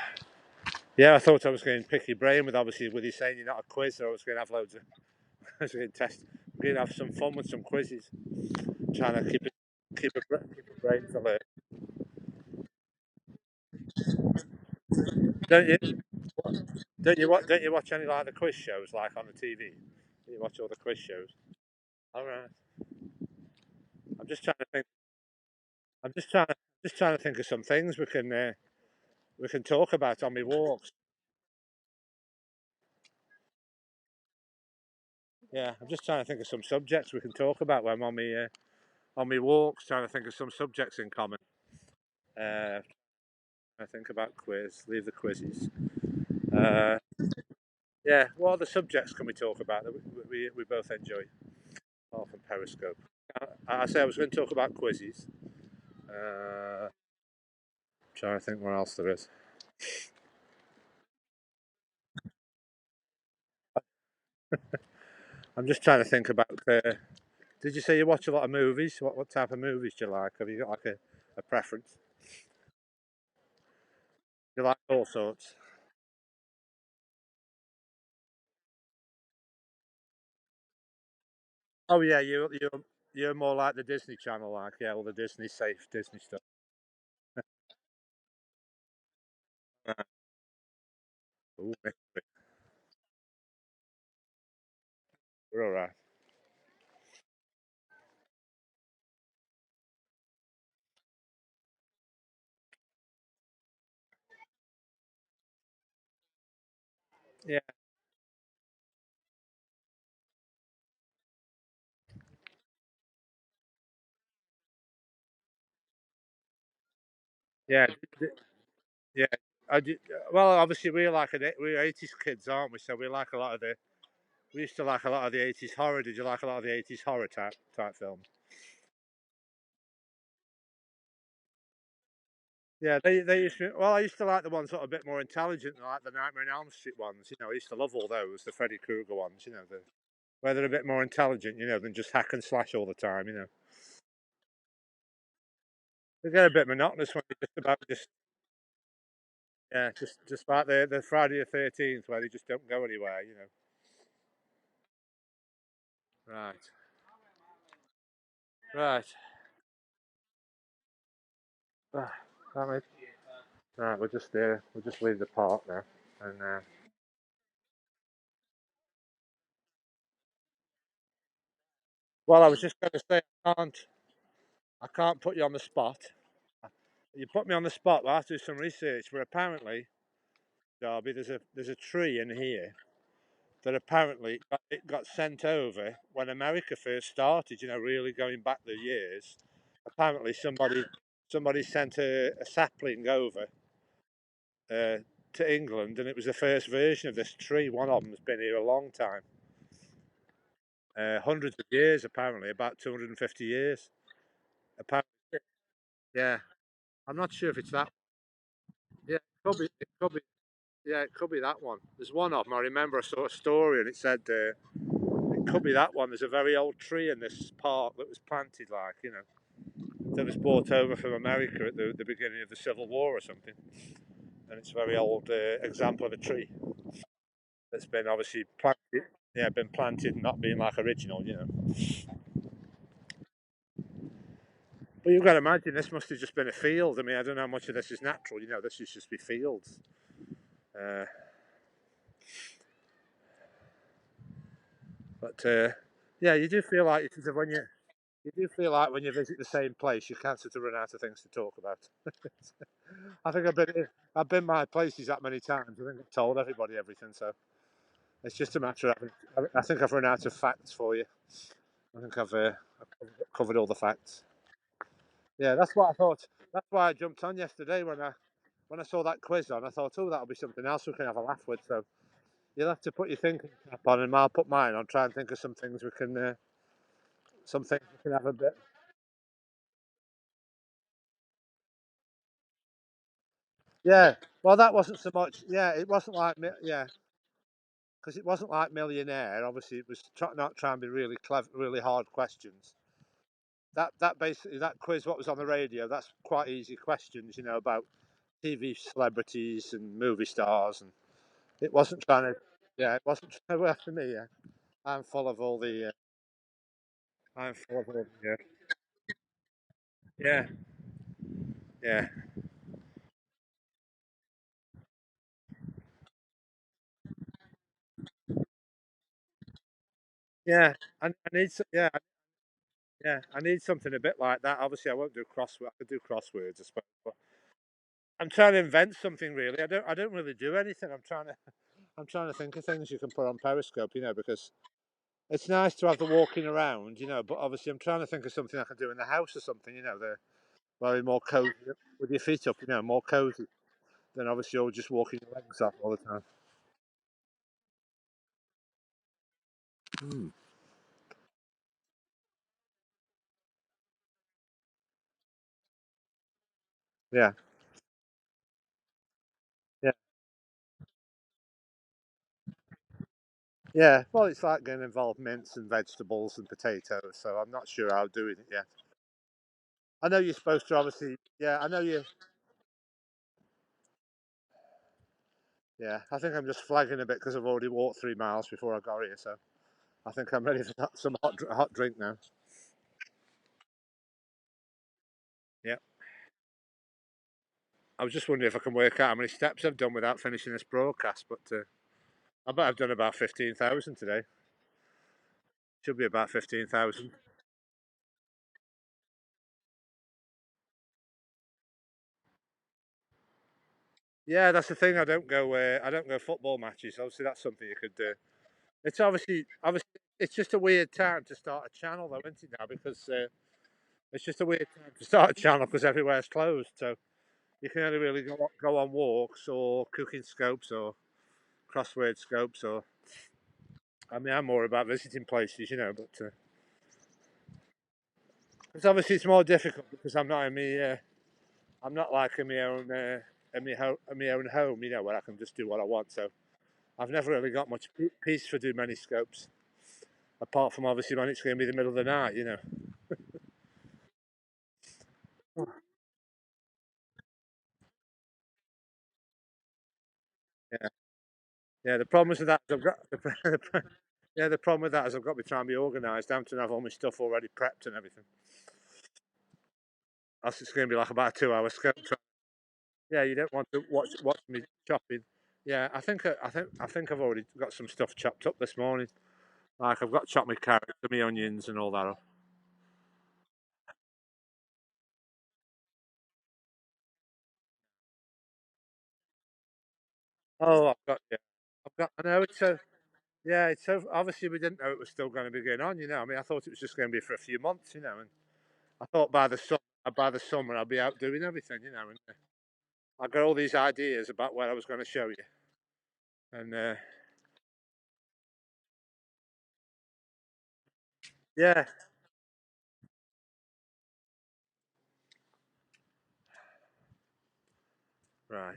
yeah, I thought I was going to pick your brain with you saying you're not a quiz, so I was going to have loads of, I was going to test, we're going to have some fun with some quizzes, trying to keep a brains alert. Don't you? Don't you watch any like the quiz shows like on the TV? You watch all the quiz shows. All right. I'm just trying to think. I'm just trying to think of some things we can talk about on my walks. Yeah, I'm just trying to think of some subjects we can talk about when I'm on my walks. Trying to think of some subjects in common. I think about quiz. Leave the quizzes. Uh, yeah, what other subjects can we talk about that we both enjoy? Oh, from Periscope. I say I was going to talk about quizzes. Trying to think what else there is. I'm just trying to think about. Did you say you watch a lot of movies? What type of movies do you like? Have you got like a preference? You like all sorts. Oh yeah, you're more like the Disney Channel, like yeah, all the Disney safe Disney stuff. Right. Ooh, we're all right. Yeah, yeah, yeah. Well, obviously we're 80s kids, aren't we? So we like a lot of the. We used to like a lot of the 80s horror. Did you like a lot of the 80s horror type films? Yeah, they used to. Well, I used to like the ones that are a bit more intelligent, like the Nightmare on Elm Street ones. I used to love all those, the Freddy Krueger ones. Where they're a bit more intelligent, than just hack and slash all the time. They get a bit monotonous when they just yeah, just like the Friday the 13th where they just don't go anywhere. Right, right. Ah, damn it. Right, we'll just leave the park now, and well, I was just going to say I can't put you on the spot. You put me on the spot. But I have to do some research. But apparently, Darby, there's a tree in here that apparently it got sent over when America first started. Really going back the years. Apparently, somebody sent a sapling over, uh, to England, and it was the first version of this tree. One of them's been here a long time, hundreds of years apparently, about 250 years. Apparently, yeah. I'm not sure if it's that. Yeah, it could be. It could be. Yeah, it could be that one. There's one of them. I remember I saw a story, and it said it could be that one. There's a very old tree in this park that was planted, like that was brought over from America at the beginning of the Civil War or something. And it's a very old example of a tree that's been obviously planted. Yeah, been planted and not being like original. But you've got to imagine this must have just been a field. I mean, I don't know how much of this is natural. This is just be fields. Uh, but yeah, you do feel like when you do feel like when you visit the same place, you can't sort of run out of things to talk about. I think I've been my places that many times. I think I've told everybody everything. So it's just a matter of I think I've run out of facts for you. I think I've covered all the facts. Yeah, that's what I thought. That's why I jumped on yesterday when I saw that quiz on. I thought, oh, that'll be something else we can have a laugh with. So you'll have to put your thinking cap on, and I'll put mine on. Try and think of some things we can have a bit. Yeah. Well, that wasn't so much. Yeah, it wasn't like yeah, because it wasn't like Millionaire. Obviously, it was not trying to be really clever, really hard questions. That basically that quiz, what was on the radio, that's quite easy questions, about TV celebrities and movie stars, and it wasn't trying to. Yeah, it wasn't trying to. Well, for me, yeah, I'm full of all the. I'm full of all the. Yeah, yeah, yeah. I need yeah, yeah. I need something a bit like that. Obviously, I won't do crossword. I could do crosswords, I suppose. But I'm trying to invent something really. I don't really do anything. I'm trying to think of things you can put on Periscope, because it's nice to have the walking around, but obviously I'm trying to think of something I can do in the house or something, the where you're more cozy with your feet up, more cozy than obviously you're just walking your legs off all the time. Mm. Yeah, yeah, yeah. Well, it's like getting involved mince and vegetables and potatoes, so I'm not sure how I'm doing it yet. I know you're supposed to obviously, yeah, I know you, yeah. I think I'm just flagging a bit because I've already walked 3 miles before I got here, so I think I'm ready for some hot drink now. Yeah. I was just wondering if I can work out how many steps I've done without finishing this broadcast, but I bet I've done about 15,000 today. Should be about 15,000. Yeah, that's the thing. I don't go football matches. Obviously, that's something you could do. It's obviously, it's just a weird time to start a channel, though, isn't it now? Because it's just a weird time to start a channel because everywhere's closed. So you can only really go on walks or cooking scopes or crossword scopes or. I mean, I'm more about visiting places, but it's obviously it's more difficult because I'm not in me. I'm not like in my own in my own home, where I can just do what I want. So I've never really got much peace for doing many scopes, apart from obviously when it's going to be the middle of the night. Yeah, yeah. The problem with that is I've got yeah. The problem with that is I've got to be trying to be organised. I'm to have all my stuff already prepped and everything. Else it's going to be like about a 2 hour scope. Yeah, you don't want to watch me chopping. Yeah, I think I've already got some stuff chopped up this morning. Like I've got chopped my carrots and my onions and all that up. Oh, I've got yeah. I've got. I know it's so. Yeah, it's so. Obviously, we didn't know it was still going to be going on. I mean, I thought it was just going to be for a few months. And I thought by the summer I'll be out doing everything. And I got all these ideas about what I was going to show you, and yeah, right,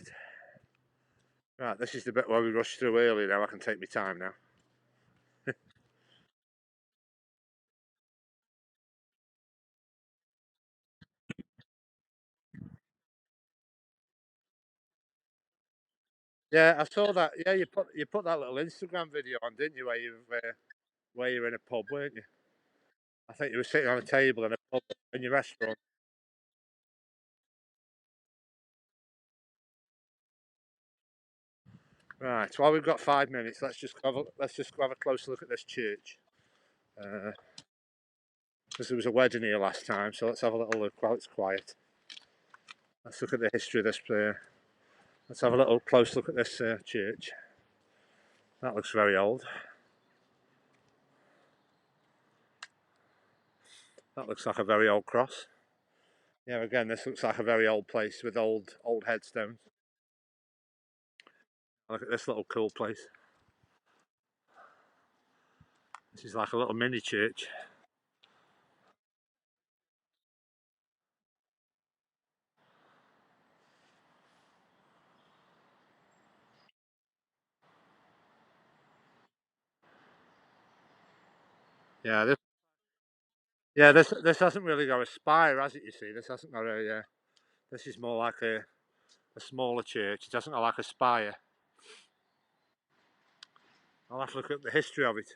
right. This is the bit where we rushed through early. Now I can take my time now. Yeah, I saw that. Yeah, you put that little Instagram video on, didn't you? Where you were in a pub, weren't you? I think you were sitting on a table in a pub in your restaurant. Right. Well, we've got 5 minutes. Let's just have a close look at this church. Because there was a wedding here last time, so let's have a little look while it's quiet. Let's look at the history of this. Let's have a little close look at this church. That looks very old. That looks like a very old cross. Yeah, again, this looks like a very old place with old headstones. Look at this little cool place. This is like a little mini church. Yeah, this hasn't really got a spire, has it? You see, this hasn't got a. This is more like a smaller church. It doesn't got like a spire. I'll have to look at the history of it.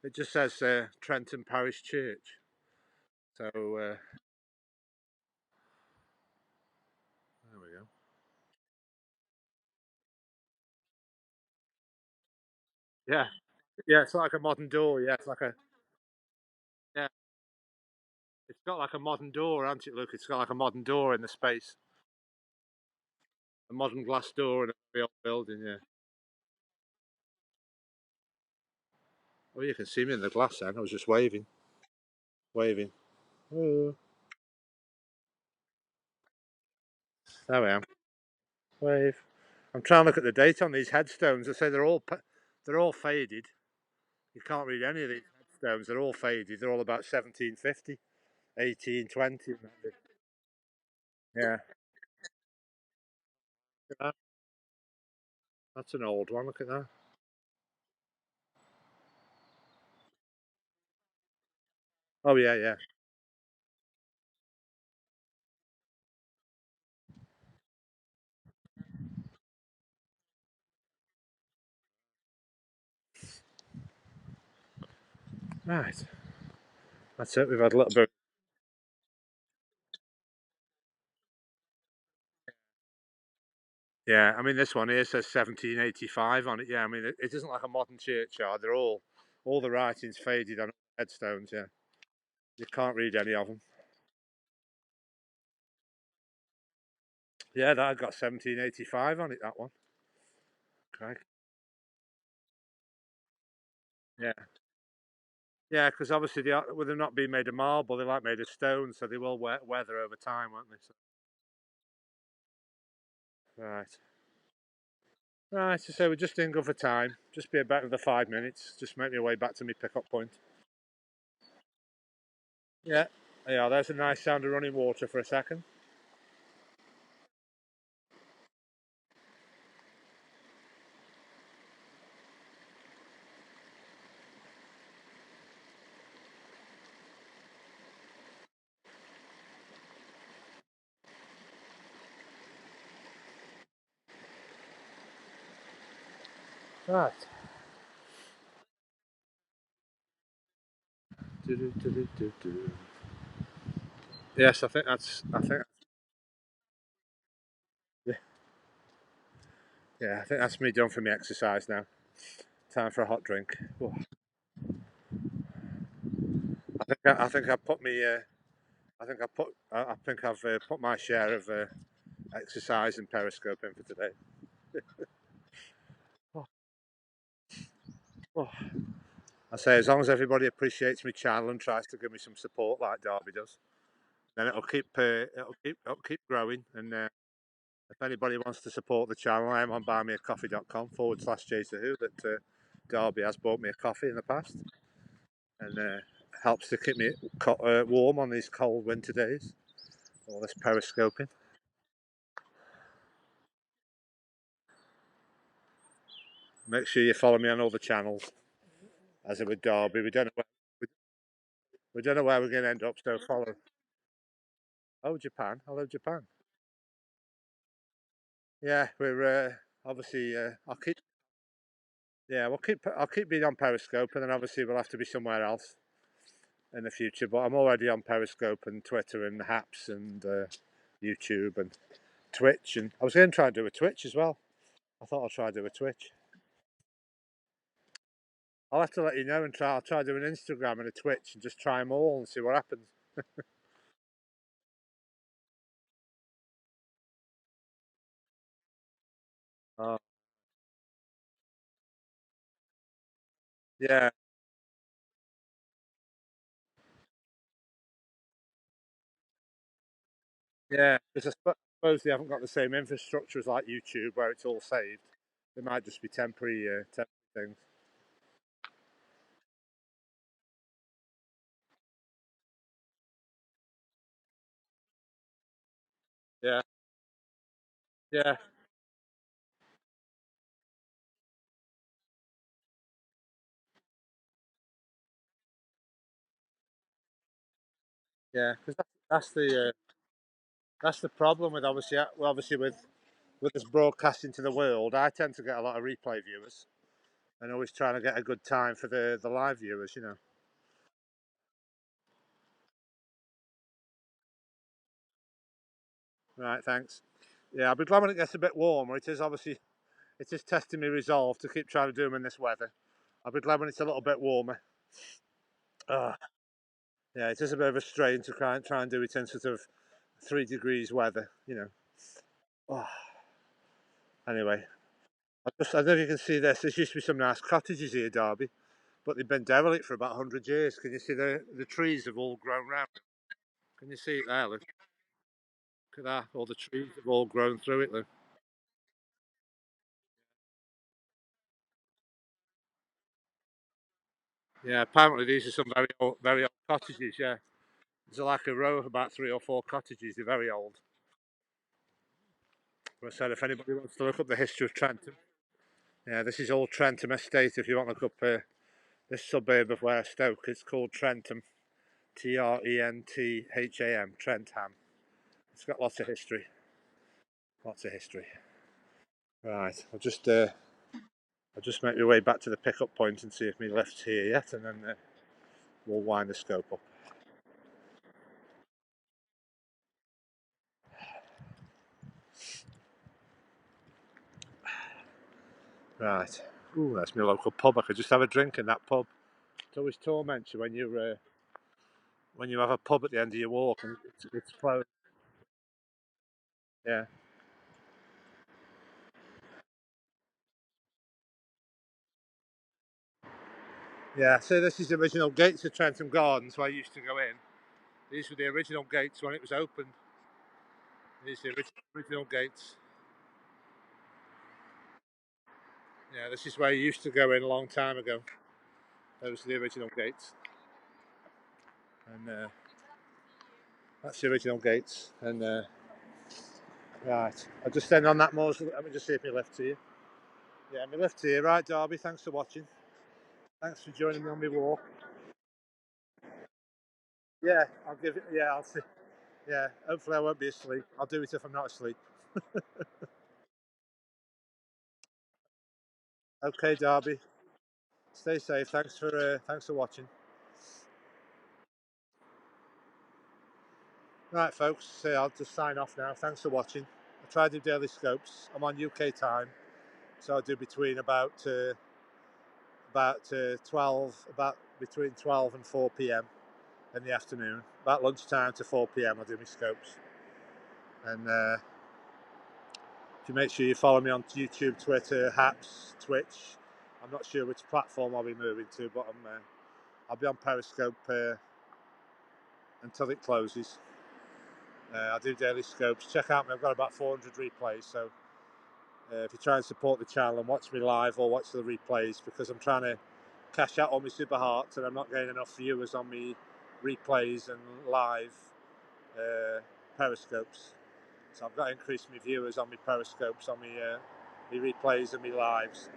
It just says Trentham Parish Church. So there we go. Yeah, yeah, it's like a modern door. Yeah, it's like a yeah. It's got like a modern door, hasn't it? Look, it's got like a modern door in the space, a modern glass door in a very old building. Yeah. Oh, you can see me in the glass. Then I was just waving, waving. Oh, there I am. Wave. I'm trying to look at the date on these headstones. I say they're all faded. You can't read any of these headstones. They're all faded. They're all about 1750, 1820. Yeah. Look at that. That's an old one. Look at that. Oh yeah, yeah. Right. That's it. We've had a little bit. Yeah, I mean this one here says 1785 on it. Yeah, I mean it isn't like a modern churchyard. They're all the writings faded on headstones. Yeah, you can't read any of them. Yeah, that got 1785 on it. That one. Okay. Yeah, yeah, because obviously with them not being made of marble, they're like made of stone, so they will weather over time, won't they? So, right. Right, so we're just in good for time. Just be about another 5 minutes. Just make my way back to my pick-up point. Yeah, yeah. There's a nice sound of running water for a second. Right. Do-do-do-do-do-do. Yes, I think that's. I think. Yeah, yeah. I think that's me done for my exercise now. Time for a hot drink. Oh, I think I put me. I think I put. I think I've put my share of exercise and periscope in for today. Oh, oh. I say as long as everybody appreciates my channel and tries to give me some support like Darby does, then it'll keep growing and If anybody wants to support the channel, I am on buymeacoffee.com/Jason that Darby has bought me a coffee in the past, and helps to keep me warm on these cold winter days. All this periscoping. Make sure you follow me on all the channels. As with Derby, we don't know where we're going to end up. So follow. Oh, Japan! Hello, Japan. Yeah, we're obviously. I'll keep. Yeah, I'll keep being on Periscope, and then obviously we'll have to be somewhere else in the future. But I'm already on Periscope and Twitter and Haps and YouTube and Twitch, and I was going to try and do a Twitch as well. I thought I'll try and do a Twitch. I'll have to let you know and try. I'll try doing an Instagram and a Twitch and just try them all and see what happens. Oh, yeah, yeah. Because I suppose they haven't got the same infrastructure as like YouTube where it's all saved. They might just be temporary things. Yeah, yeah, yeah. Because that's the problem with obviously with this broadcasting to the world. I tend to get a lot of replay viewers and always trying to get a good time for the live viewers. You know. Right. Thanks. Yeah, I'll be glad when it gets a bit warmer. It is testing me resolve to keep trying to do them in this weather. I'll be glad when it's a little bit warmer. Yeah, it is a bit of a strain to try and do it in sort of 3 degrees weather. You know. Oh, anyway, I don't know if you can see this. There used to be some nice cottages here, Derby, but they've been derelict for about 100 years. Can you see the trees have all grown round? Can you see it there? Look at that. All the trees have all grown through it. Look. Yeah, apparently these are some very old cottages. Yeah, there's like a row of about 3 or 4 cottages. They're very old. But I said if anybody wants to look up the history of Trentham, yeah, this is old Trentham Estate. If you want to look up this suburb of where Stoke, it's called Trentham, Trentham, Trentham. It's got lots of history. Lots of history. Right, I'll just make my way back to the pickup point and see if my lift's here yet, and then we'll wind the scope up. Right. Ooh, that's my local pub. I could just have a drink in that pub. It always torments you when you have a pub at the end of your walk and it's closed. Yeah. Yeah. So this is the original gates of Trentham Gardens where I used to go in. These were the original gates when it was opened. These are the original gates. Yeah, this is where you used to go in a long time ago. Those are the original gates, and that's the original gates. And right, I'll just stand on that more. Let me just see if my lift's here. Yeah, my lift's here. Right, Derby. Thanks for watching. Thanks for joining me on my walk. Yeah, I'll give it. Yeah, I'll see. Yeah, hopefully I won't be asleep. I'll do it if I'm not asleep. Okay, Derby. Stay safe. Thanks for watching. Right, folks. So I'll just sign off now. Thanks for watching. I try to do daily scopes. I'm on UK time, so I'll do between about between 12 and 4 p.m. in the afternoon. About lunchtime to 4 p.m. I'll do my scopes. And if you make sure you follow me on YouTube, Twitter, Haps, Twitch. I'm not sure which platform I'll be moving to, but I'll be on Periscope until it closes. I do daily scopes. Check out me, I've got about 400 replays, so if you try and support the channel and watch me live or watch the replays, because I'm trying to cash out on my super hearts and I'm not getting enough viewers on me replays and live periscopes. So I've got to increase my viewers on my periscopes, on my replays and my lives.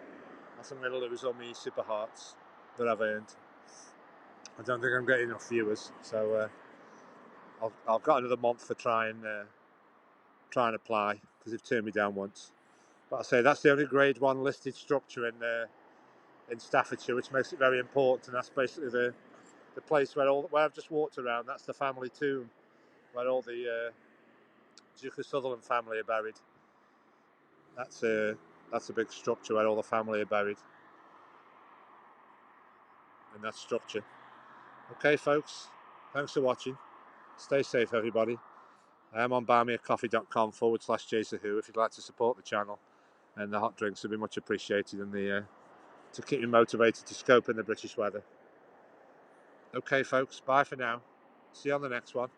Else I'm going to lose all my super hearts that I've earned. I don't think I'm getting enough viewers, so I've got another month to try and apply, because they've turned me down once. But I say that's the only grade 1 listed structure in Staffordshire, which makes it very important. And that's basically the place where I've just walked around. That's the family tomb where all the Duke of Sutherland family are buried. That's a big structure where all the family are buried in that structure. Okay, folks, thanks for watching. Stay safe, everybody. I am on buymeacoffee.com/JaceWho if you'd like to support the channel, and the hot drinks would be much appreciated, and to keep you motivated to scope in the British weather. Okay, folks, bye for now. See you on the next one.